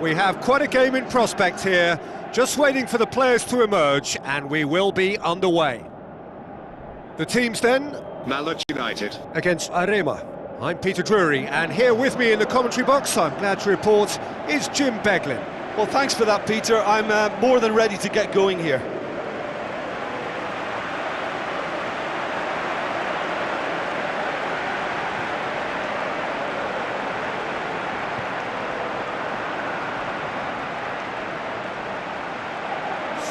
We have quite a game in prospect here, just waiting for the players to emerge, and we will be underway. The teams then? Malut United Against Arema. I'm Peter Drury, and here with me in the commentary box, I'm glad to report, is Jim Beglin. Well, thanks for that, Peter. I'm more than ready to get going here.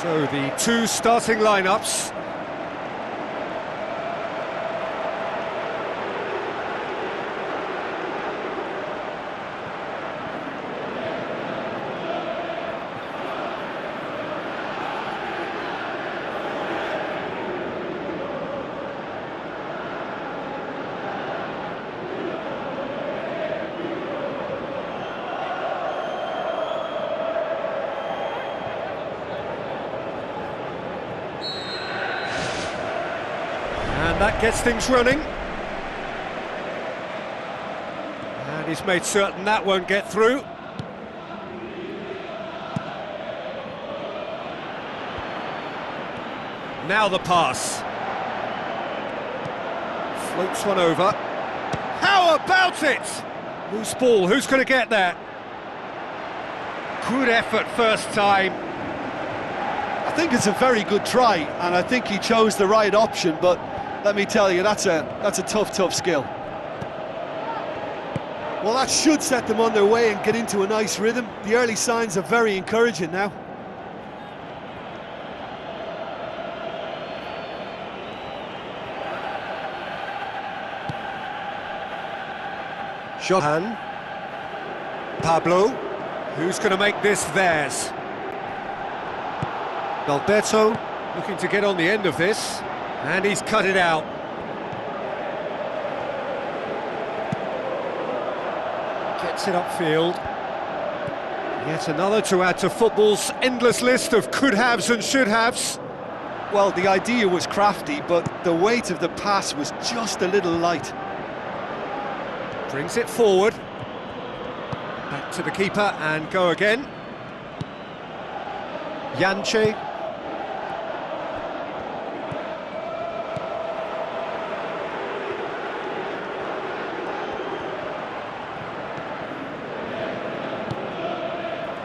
So the two starting lineups. And that gets things running. And he's made certain that won't get through. Now the pass. Floats one over. How about it? Loose ball, who's going to get that? Good effort first time. I think it's a very good try, and I think he chose the right option, but let me tell you, that's a tough skill. Well, that should set them on their way and get into a nice rhythm. The early signs are very encouraging now. Johan. Pablo. Who's going to make this theirs? Alberto looking to get on the end of this. And he's cut it out. Gets it upfield. Yet another to add to football's endless list of could-haves and should-haves. Well, the idea was crafty, but the weight of the pass was just a little light. Brings it forward. Back to the keeper and go again. Yanche.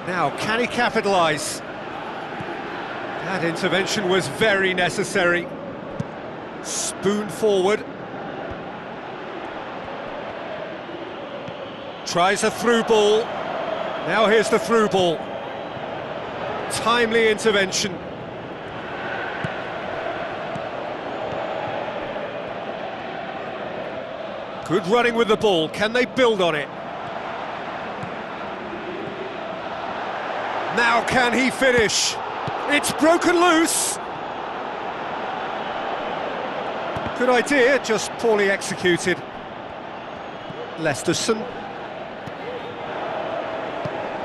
Now, can he capitalise? That intervention was very necessary. Spoon forward. Tries a through ball. Now here's the through ball. Timely intervention. Good running with the ball. Can they build on it? Now can he finish? It's broken loose. Good idea, just poorly executed. Lesterson.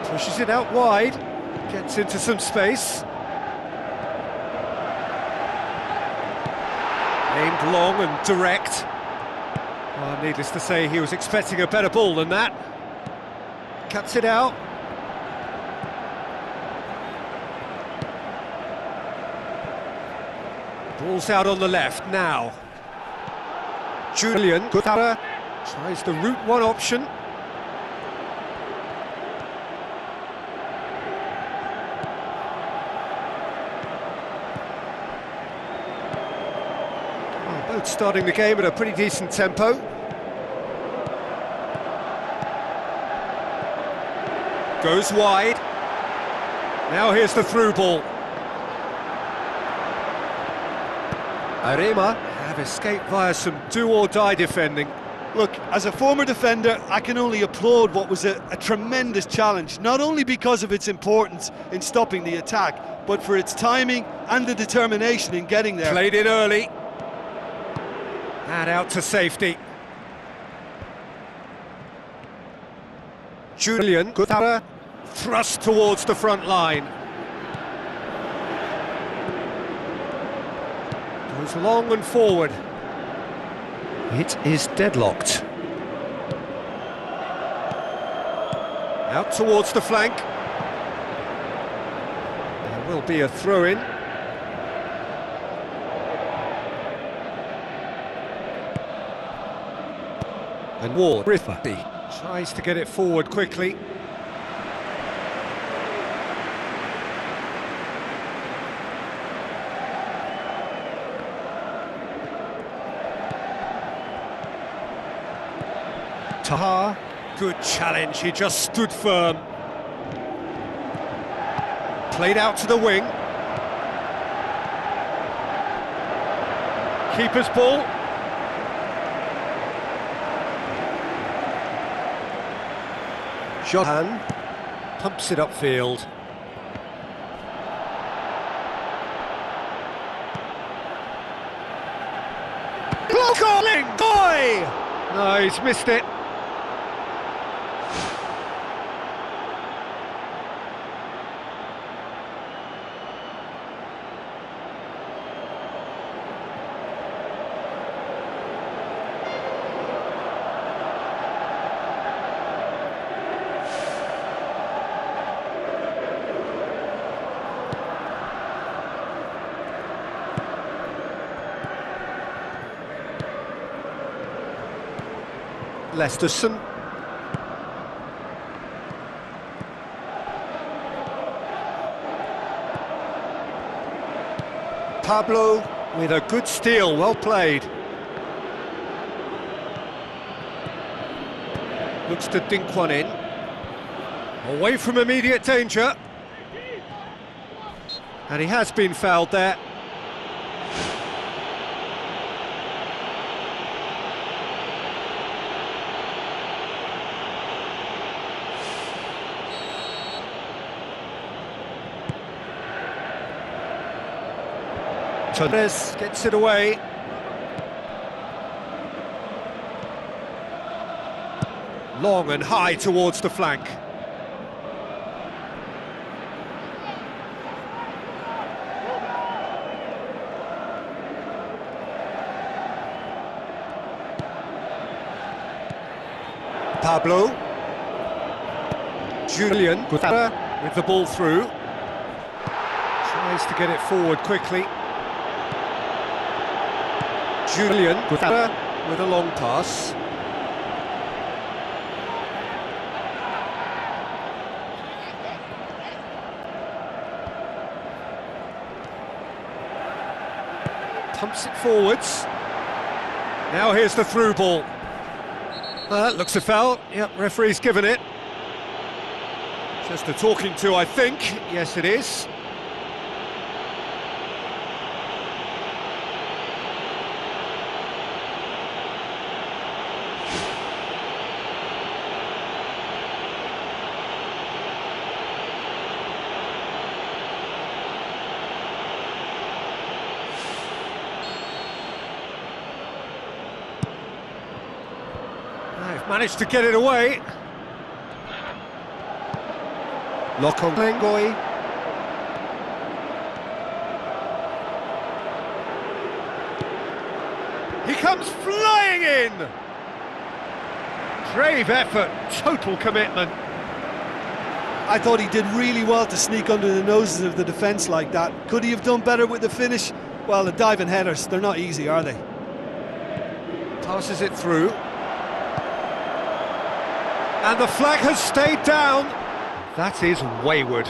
Pushes it out wide. Gets into some space. Aimed long and direct. Well, needless to say, he was expecting a better ball than that. Cuts it out. Ball's out on the left now. Julian Gutara tries the route one option. Well, both starting the game at a pretty decent tempo. Goes wide. Now here's the through ball. Arema have escaped via some do-or-die defending. Look, as a former defender, I can only applaud what was a tremendous challenge, not only because of its importance in stopping the attack, but for its timing and the determination in getting there. Played it early. And out to safety. Julian Gutara thrust towards the front line. Goes long and forward. It is deadlocked. Out towards the flank. Will be a throw-in. And Ward tries to get it forward quickly. Taha, good challenge, he just stood firm. Played out to the wing. Keeper's ball. Johan pumps it upfield. Calling! Boy! No, he's missed it. Leicesterson. Pablo with a good steal, well played. Looks to dink one in. Away from immediate danger. And he has been fouled there. Torres gets it away. Long and high towards the flank. Pablo. Julian with the ball through. Tries to get it forward quickly. Julian with a long pass. Pumps it forwards. Now here's the through ball. Looks a foul. Yep, referee's given it. Just a talking to, I think. Yes, it is. They've managed to get it away. Lokong Lengoy. He comes flying in! Brave effort, total commitment. I thought he did really well to sneak under the noses of the defence like that. Could he have done better with the finish? Well, the diving headers, they're not easy, are they? Passes it through. And the flag has stayed down. That is wayward.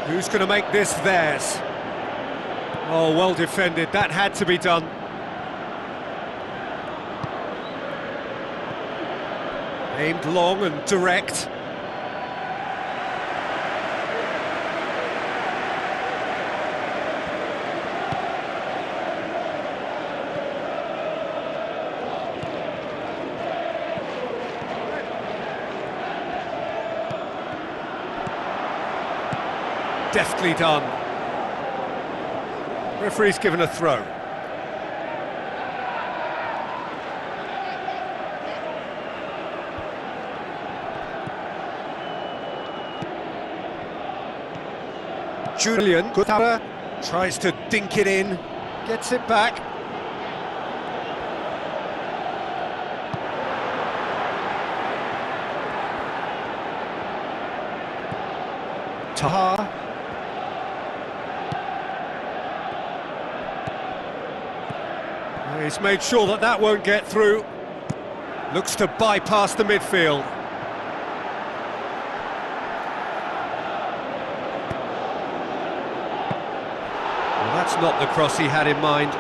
Who's going to make this theirs? Oh, well defended. That had to be done. Aimed long and direct. Deftly done. Referee's given a throw. Julian Gutara tries to dink it in, gets it back. Taha. He's made sure that that won't get through. Looks to bypass the midfield. Well, that's not the cross he had in mind.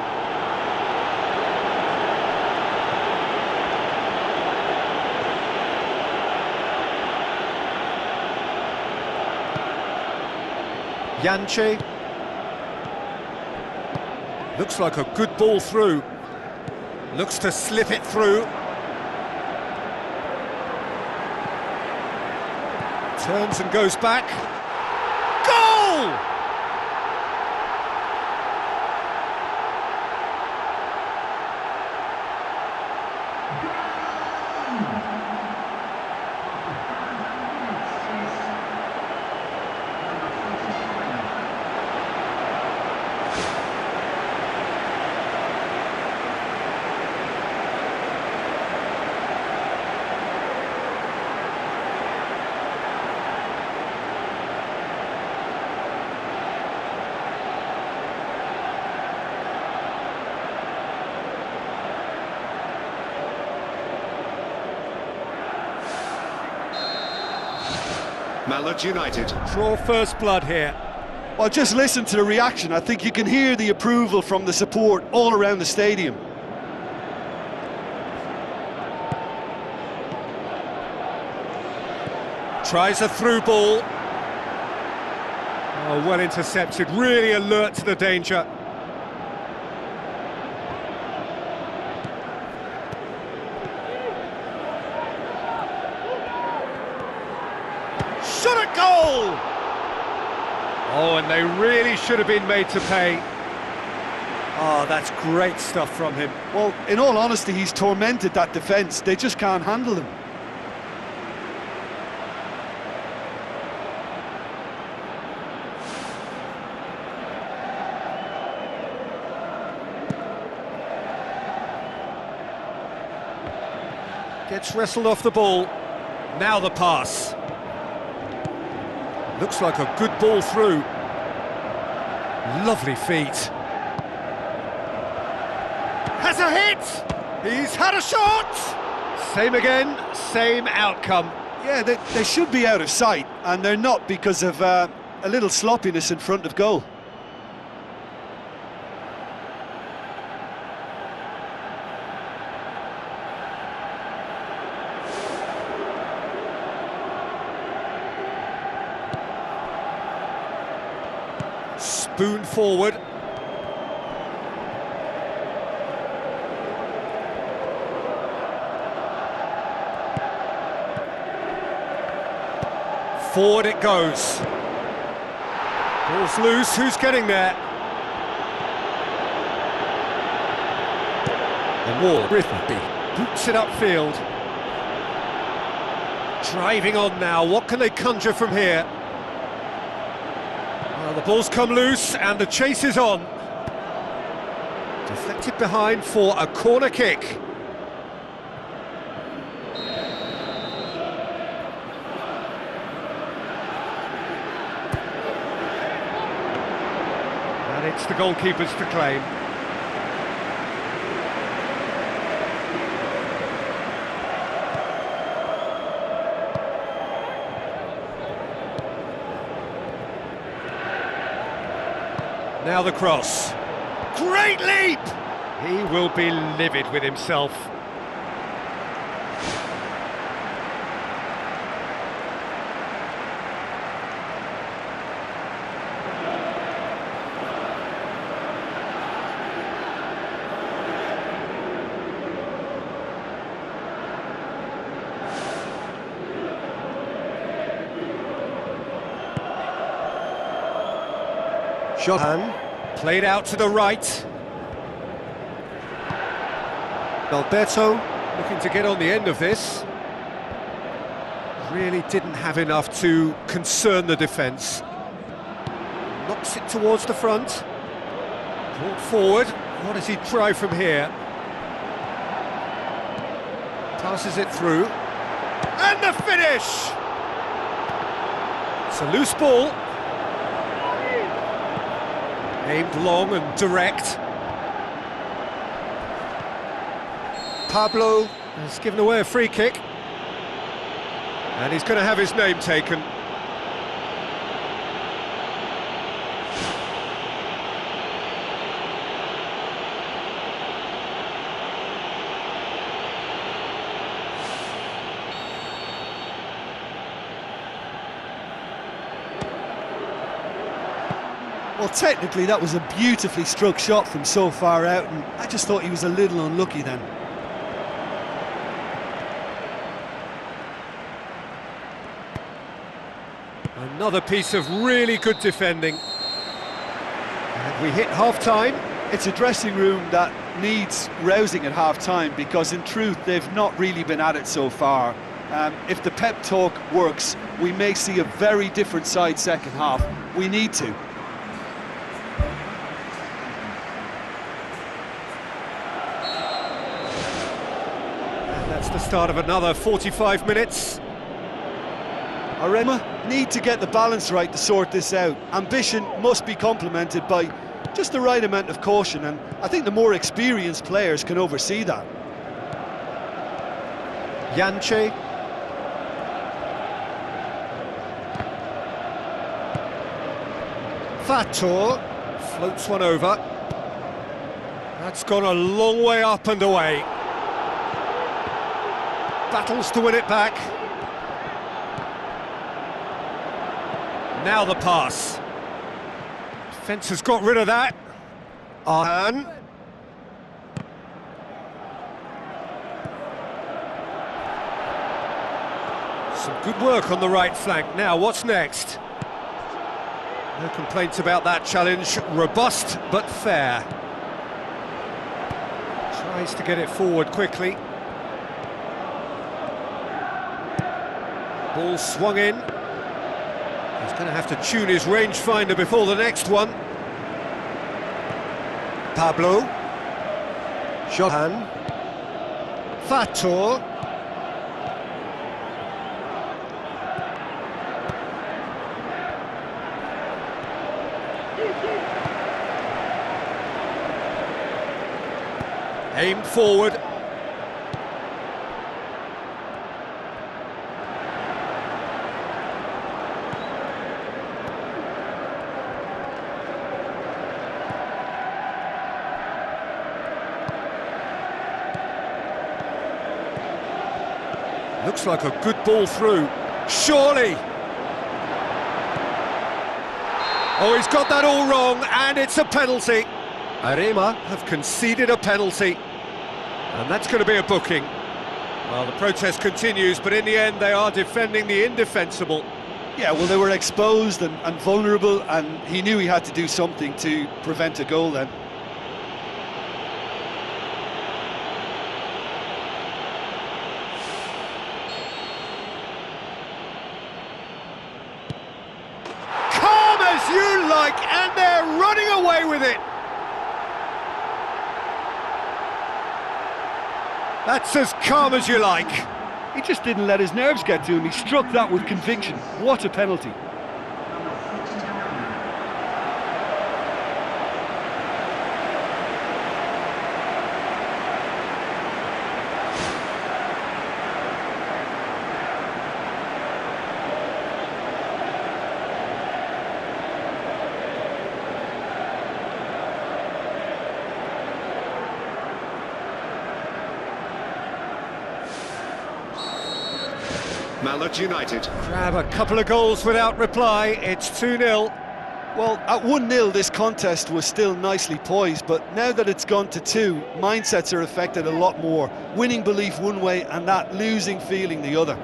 Yanche. Looks like a good ball through. Looks to slip it through. Turns and goes back. Goal! Malut United. Draw first blood here. Well, just listen to the reaction. I think you can hear the approval from the support all around the stadium. Tries a through ball. Oh, well intercepted, really alert to the danger. Shot at goal! Oh, and they really should have been made to pay. Oh, that's great stuff from him. Well, in all honesty, he's tormented that defence. They just can't handle him. Gets wrestled off the ball. Now the pass. Looks like a good ball through. Lovely feet. Has a hit! He's had a shot! Same again, same outcome. Yeah, they should be out of sight, and they're not because of a little sloppiness in front of goal. Spoon forward. Forward it goes. Ball's loose, who's getting there? The wall, Rifty boots it upfield. Driving on now, what can they conjure from here? Well, the ball's come loose and the chase is on. Deflected behind for a corner kick. And it's the goalkeepers to claim. Now the cross. Great leap! He will be livid with himself. Shot. Played out to the right. Alberto looking to get on the end of this. Really didn't have enough to concern the defence. Knocks it towards the front. Brought forward. What does he try from here? Passes it through. And the finish! It's a loose ball. Aimed long and direct. Pablo has given away a free kick. And he's going to have his name taken. Well, technically that was a beautifully struck shot from so far out, and I just thought he was a little unlucky then. Another piece of really good defending. And we hit half-time. It's a dressing room that needs rousing at half-time, because in truth they've not really been at it so far. If the pep talk works, we may see a very different side second half. We need to. And that's the start of another 45 minutes. Arema need to get the balance right to sort this out. Ambition must be complemented by just the right amount of caution, and I think the more experienced players can oversee that. Yanche. Fator floats one over. That's gone a long way up and away. Battles to win it back. Now the pass. Defence has got rid of that. Arhan. Some good work on the right flank. Now, what's next? No complaints about that challenge. Robust, but fair. Tries to get it forward quickly. Ball swung in. He's going to have to tune his rangefinder before the next one. Pablo. Johan. Fator. Aimed forward. Looks like a good ball through. Surely! Oh, he's got that all wrong, and it's a penalty. Arema have conceded a penalty, and that's going to be a booking. Well, the protest continues, but in the end they are defending the indefensible. Yeah, well, they were exposed and vulnerable, and he knew he had to do something to prevent a goal then. Calm as you like, and they're running away with it. That's as calm as you like. He just didn't let his nerves get to him. He struck that with conviction. What a penalty. Malut United. Grab a couple of goals without reply. It's 2-0. Well, at 1-0 this contest was still nicely poised, but now that it's gone to 2, mindsets are affected a lot more. Winning belief one way and that losing feeling the other.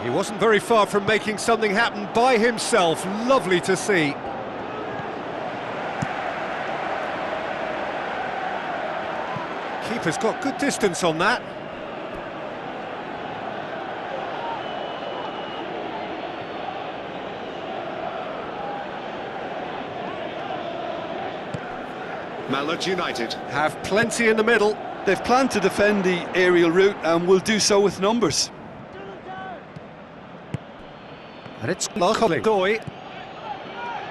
He wasn't very far from making something happen by himself. Lovely to see. Keeper's got good distance on that. Malut United Have plenty in the middle. They've planned to defend the aerial route and will do so with numbers. And it's Lokolingoy.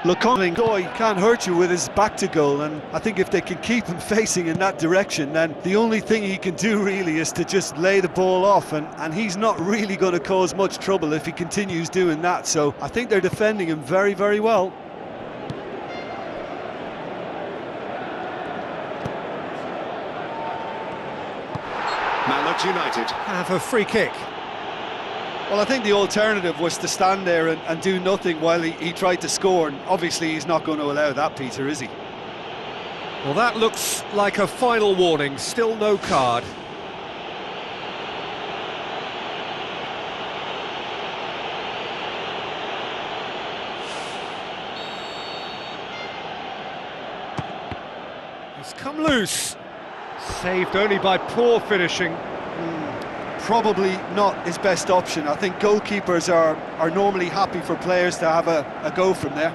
Lokolingoy can't hurt you with his back to goal, and I think if they can keep him facing in that direction, then the only thing he can do really is to just lay the ball off, and he's not really going to cause much trouble if he continues doing that. So I think they're defending him very, very well. Malut United Have a free kick. Well, I think the alternative was to stand there and do nothing while he tried to score, and obviously he's not going to allow that, Peter, is he? Well, that looks like a final warning. Still no card. He's come loose. Saved only by poor finishing. Probably not his best option. I think goalkeepers are normally happy for players to have a go from there.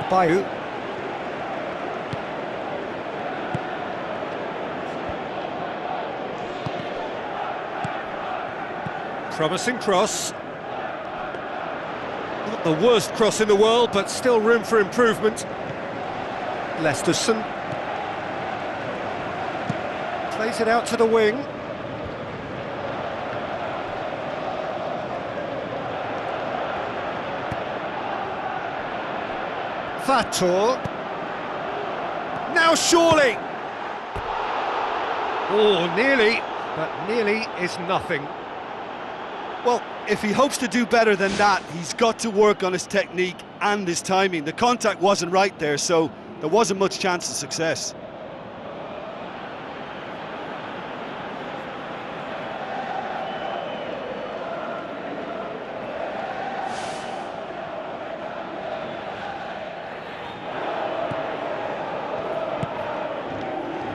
Bayu. Promising cross. Not the worst cross in the world, but still room for improvement. Lesterson. Plays it out to the wing. Fator. Now surely. Oh, nearly, but nearly is nothing. Well, if he hopes to do better than that, he's got to work on his technique and his timing. The contact wasn't right there, so there wasn't much chance of success.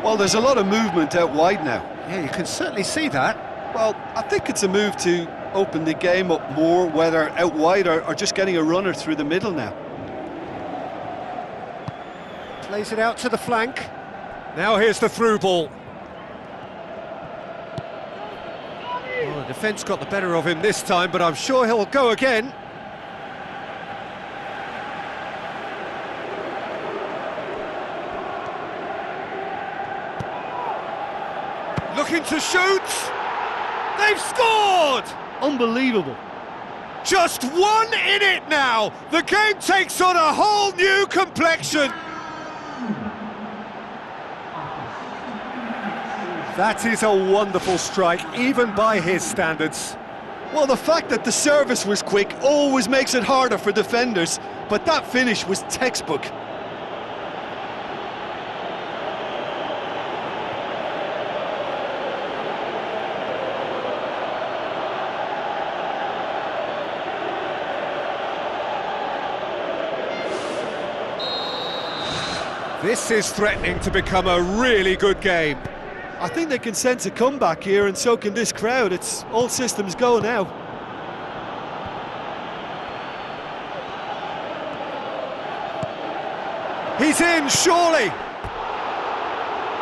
Well, there's a lot of movement out wide now. Yeah, you can certainly see that. Well, I think it's a move to open the game up more, whether out wide or just getting a runner through the middle now. Plays it out to the flank. Now here's the through ball. Well, the defence got the better of him this time, but I'm sure he'll go again. Looking to shoot! They've scored! Unbelievable. Just one in it now! The game takes on a whole new complexion! That is a wonderful strike, even by his standards. Well, the fact that the service was quick always makes it harder for defenders, but that finish was textbook. This is threatening to become a really good game. I think they can sense a comeback here, and so can this crowd. It's all systems go now. He's in, surely!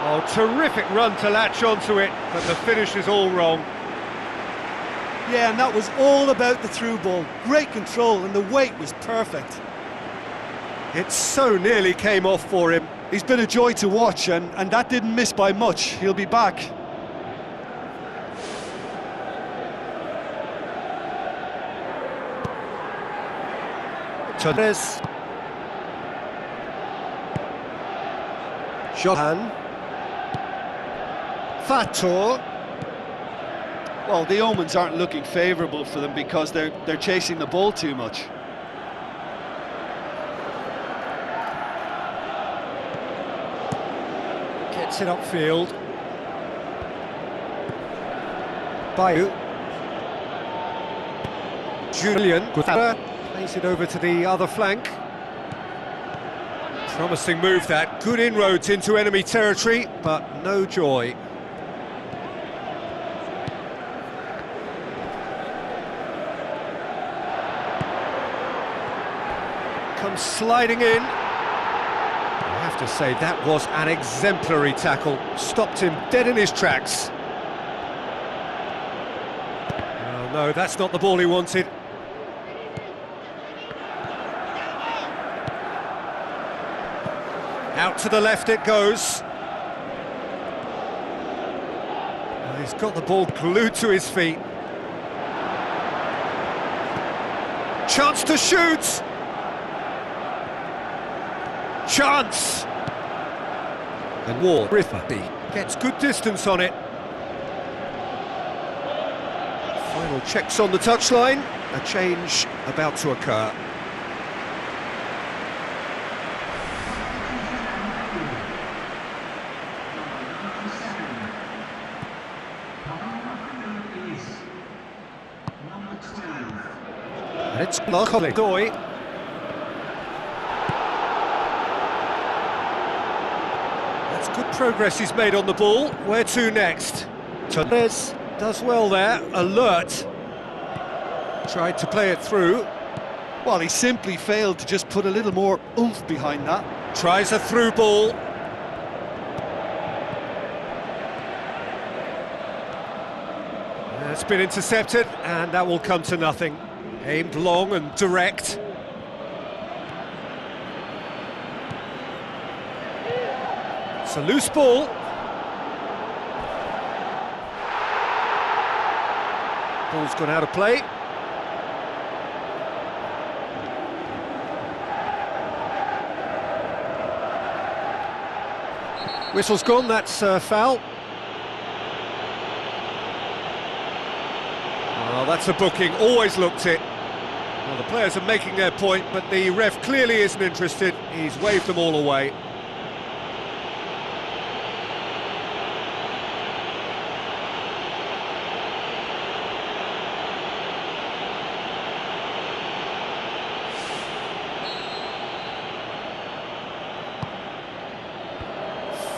Oh, terrific run to latch onto it, but the finish is all wrong. Yeah, and that was all about the through ball. Great control, and the weight was perfect. It so nearly came off for him. He's been a joy to watch, and that didn't miss by much. He'll be back. Torres. Johan. Fator. Well, the omens aren't looking favourable for them because they're chasing the ball too much. Gets it upfield. Bayu. Julian plays it over to the other flank. Promising move that, good inroads into enemy territory, but no joy. Comes sliding in. I have to say that was an exemplary tackle, stopped him dead in his tracks. Oh no, that's not the ball he wanted. Out to the left it goes. Well, he's got the ball glued to his feet. Chance to shoot! Chance! And Ward gets good distance on it. Final checks on the touchline. A change about to occur. And it's Lokodoy. That's good progress he's made on the ball. Where to next? Torres does well there, alert. Tried to play it through. Well, he simply failed to just put a little more oomph behind that. Tries a through ball. It's been intercepted, and that will come to nothing. Aimed long and direct. It's a loose ball. Ball's gone out of play. Whistle's gone, that's foul. Well, that's a booking, always looked it. Well, the players are making their point, but the ref clearly isn't interested. He's waved them all away.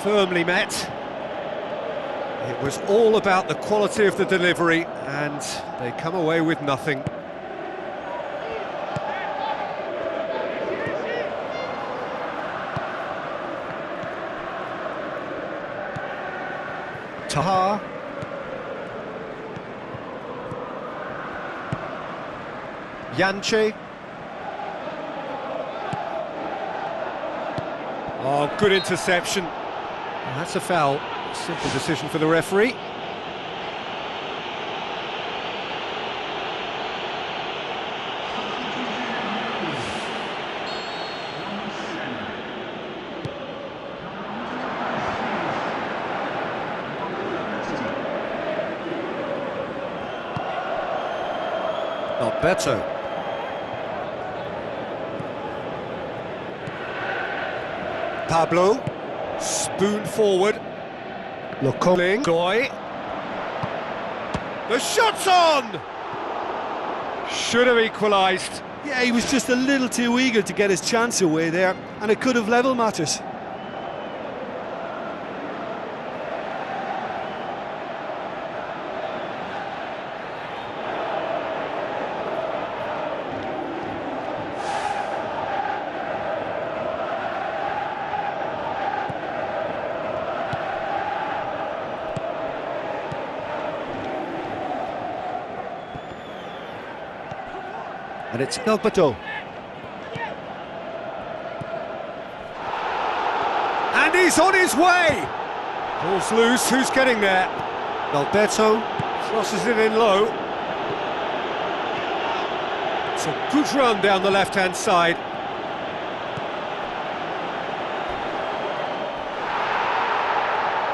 Firmly met. It was all about the quality of the delivery, and they come away with nothing. Taha. Yanche. Oh, good interception. Well, that's a foul. Simple decision for the referee. Alberto. Pablo. Spoon forward. Goy. The shot's on! Should have equalised. Yeah, he was just a little too eager to get his chance away there, and it could have level matters. And it's Alberto. And he's on his way! Ball's loose, who's getting there? Alberto crosses it in low. It's a good run down the left-hand side.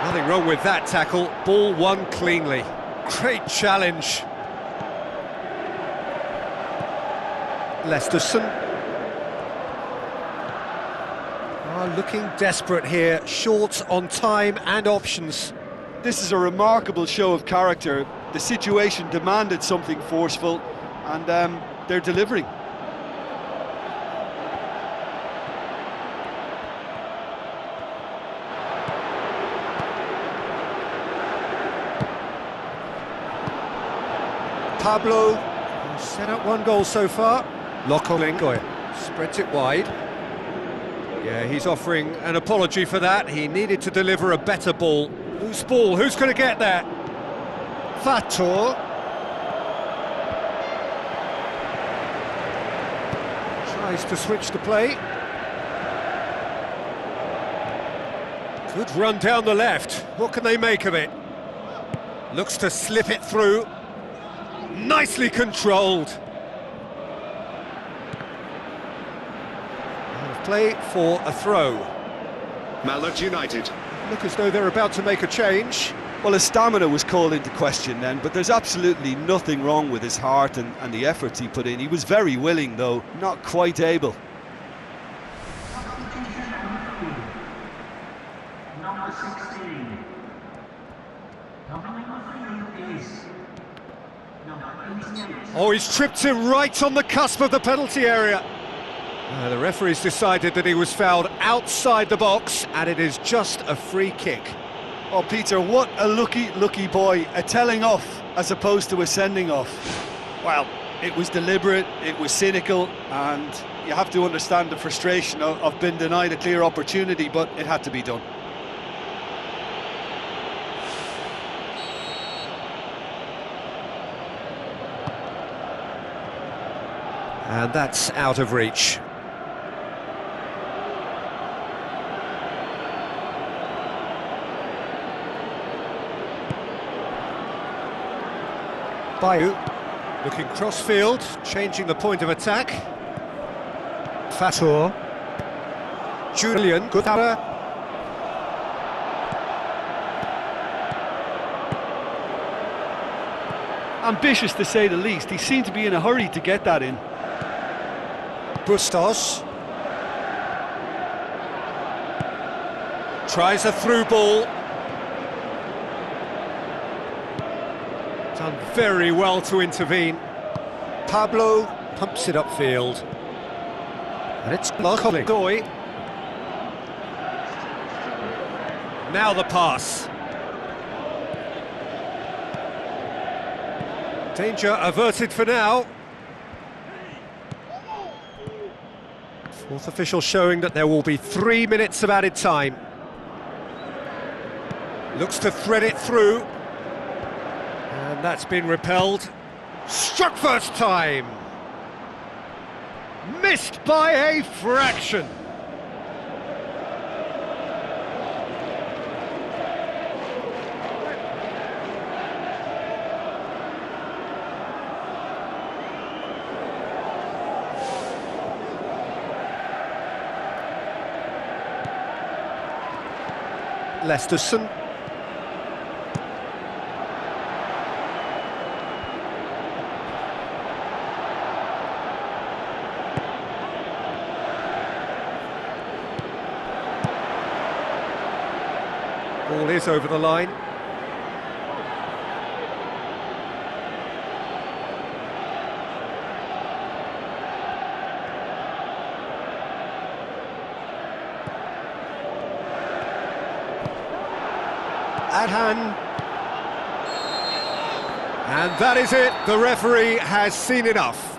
Nothing wrong with that tackle, ball won cleanly. Great challenge. Lesterson. Looking desperate here, short on time and options. This is a remarkable show of character. The situation demanded something forceful, and they're delivering. Pablo set up one goal so far. Lokolingoy spreads it wide. Yeah, he's offering an apology for that. He needed to deliver a better ball. Loose ball, who's going to get that? Fator. Tries to switch the play. Good run down the left. What can they make of it? Looks to slip it through. Nicely controlled. Play for a throw. Malut United. Look as though they're about to make a change. Well, his stamina was called into question then, but there's absolutely nothing wrong with his heart and the efforts he put in. He was very willing, though, not quite able. Number 16. Number 3 is number 88. Oh, he's tripped him right on the cusp of the penalty area. The referee's decided that he was fouled outside the box, and it is just a free kick. Oh, Peter, what a lucky boy. A telling off as opposed to a sending off. Well, it was deliberate, it was cynical, and you have to understand the frustration of being denied a clear opportunity, but it had to be done. And that's out of reach. Bayu looking cross-field, changing the point of attack. Fator. Julian Gutara. Ambitious to say the least. He seemed to be in a hurry to get that in. Bustos. Tries a through ball. Done very well to intervene. Pablo pumps it upfield. And it's Lokolingoy. Now the pass. Danger averted for now. Fourth official showing that there will be 3 minutes of added time. Looks to thread it through. And that's been repelled. Struck first time. Missed by a fraction. Lesterson. Ball is over the line. At hand. And that is it. The referee has seen enough.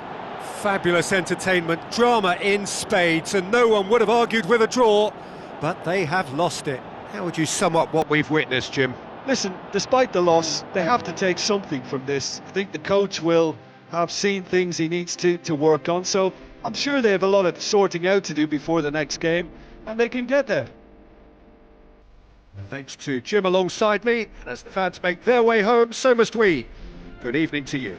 Fabulous entertainment, drama in spades, and no one would have argued with a draw, but they have lost it. How would you sum up what we've witnessed, Jim? Listen, despite the loss, they have to take something from this. I think the coach will have seen things he needs to work on, so I'm sure they have a lot of sorting out to do before the next game, and they can get there. Thanks to Jim alongside me, and as the fans make their way home, so must we. Good evening to you.